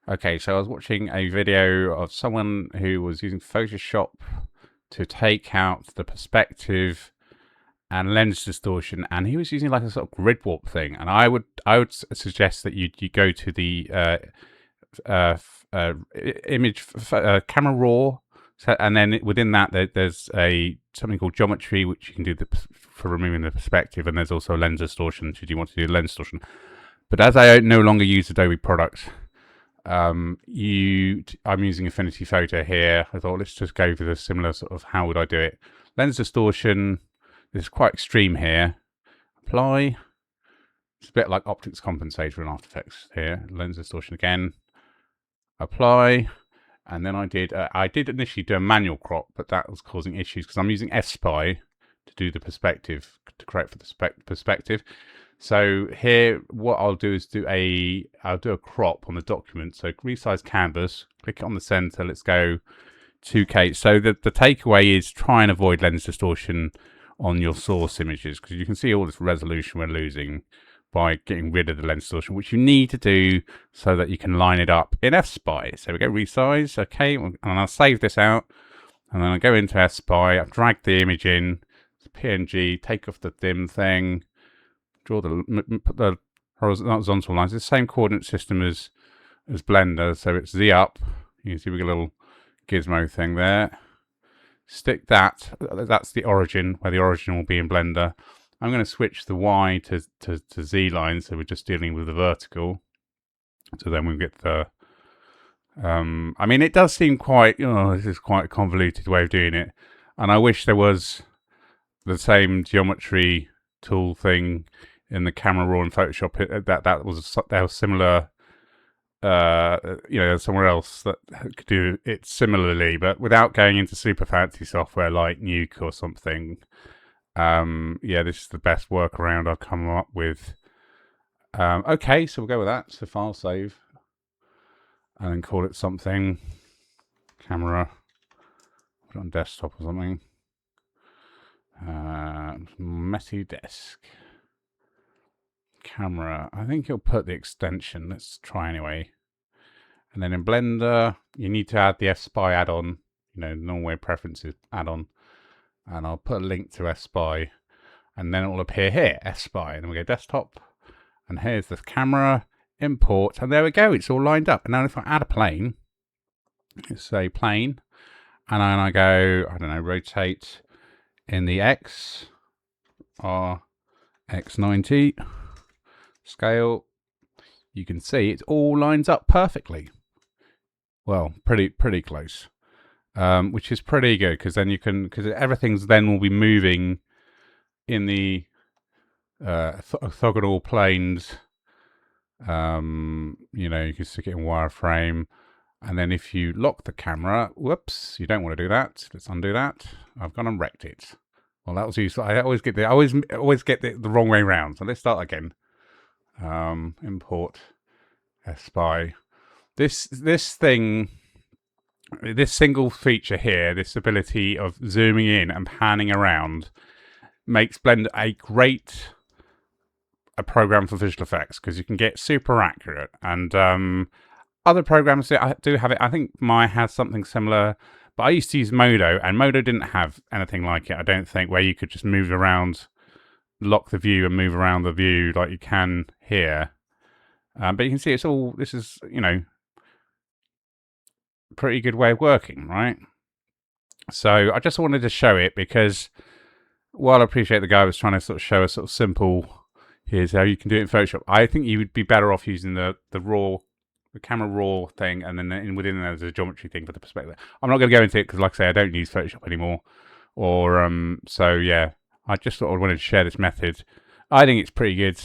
Okay, so I was watching a video of someone who was using Photoshop to take out the perspective and lens distortion, and he was using like a sort of grid warp thing. And I would suggest that you go to the image camera raw, and then within that there's something called geometry, which you can do for removing the perspective, and there's also lens distortion should you want to do lens distortion. But as I no longer use Adobe products, I'm using Affinity Photo here. I thought let's just go for the similar sort of how would I do it. Lens distortion, this is quite extreme here. Apply. It's a bit like optics compensator in After Effects here. Lens distortion again. Apply. And then I did initially do a manual crop, but that was causing issues because I'm using fspy to do the perspective, to create for the perspective. So here, what I'll do is I'll do a crop on the document. So resize canvas, click it on the center. Let's go 2K. So the takeaway is try and avoid lens distortion on your source images, because you can see all this resolution we're losing by getting rid of the lens distortion, which you need to do so that you can line it up in fspy. So we go resize, okay, and I'll save this out, and then I go into fspy. I've dragged the image in, it's PNG, take off the dim thing. Put the horizontal lines. It's the same coordinate system as Blender, so it's Z up. You can see we get a little gizmo thing there. Stick that. That's the origin, where the origin will be in Blender. I'm going to switch the Y to Z line, so we're just dealing with the vertical. So then we get the. I mean, it does seem quite. This is quite a convoluted way of doing it, and I wish there was the same geometry tool thing in the camera raw and Photoshop. That was similar. Somewhere else that could do it similarly, but without going into super fancy software like Nuke or something. This is the best workaround I've come up with. Okay, so we'll go with that. So file save, and then call it something. Camera. Put it on desktop or something. Messy desk. Camera. I think you'll put the extension. Let's try anyway. And then in Blender, you need to add the fspy add-on, normal preferences add-on. And I'll put a link to fspy, and then it will appear here, fspy. And then we go desktop, and here's the camera, import, and there we go. It's all lined up. And now if I add a plane, let's say plane, and then I go, rotate in the X, or X90. Scale, you can see it all lines up perfectly. Well, pretty close, which is pretty good, because then because everything's then will be moving in the orthogonal planes. You can stick it in wireframe, and then if you lock the camera, whoops, you don't want to do that. Let's undo that. I've gone and wrecked it. Well, that was useful. I always get the wrong way around. So let's start again. Import fspy. This single feature here, this ability of zooming in and panning around, makes Blender a great program for visual effects, because you can get super accurate. And other programs do have it. I think Maya has something similar, but I used to use Modo, and Modo didn't have anything like it, I don't think, where you could just move around, lock the view and move around the view like you can here. But you can see this is, pretty good way of working, right? So I just wanted to show it, because while I appreciate the guy was trying to sort of show a sort of simple, here's how you can do it in Photoshop, I think you would be better off using the camera raw thing, and then within there's a geometry thing for the perspective. I'm not going to go into it, because like I say, I don't use Photoshop anymore. So yeah, I just thought I wanted to share this method. I think it's pretty good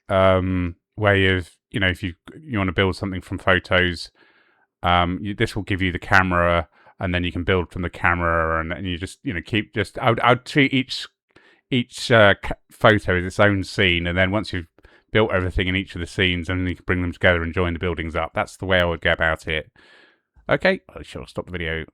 way of, if you want to build something from photos, this will give you the camera, and then you can build from the camera, and you just, keep just, I'd treat each photo as its own scene, and then once you've built everything in each of the scenes, and you can bring them together and join the buildings up. That's the way I would go about it. Okay, I shall stop the video.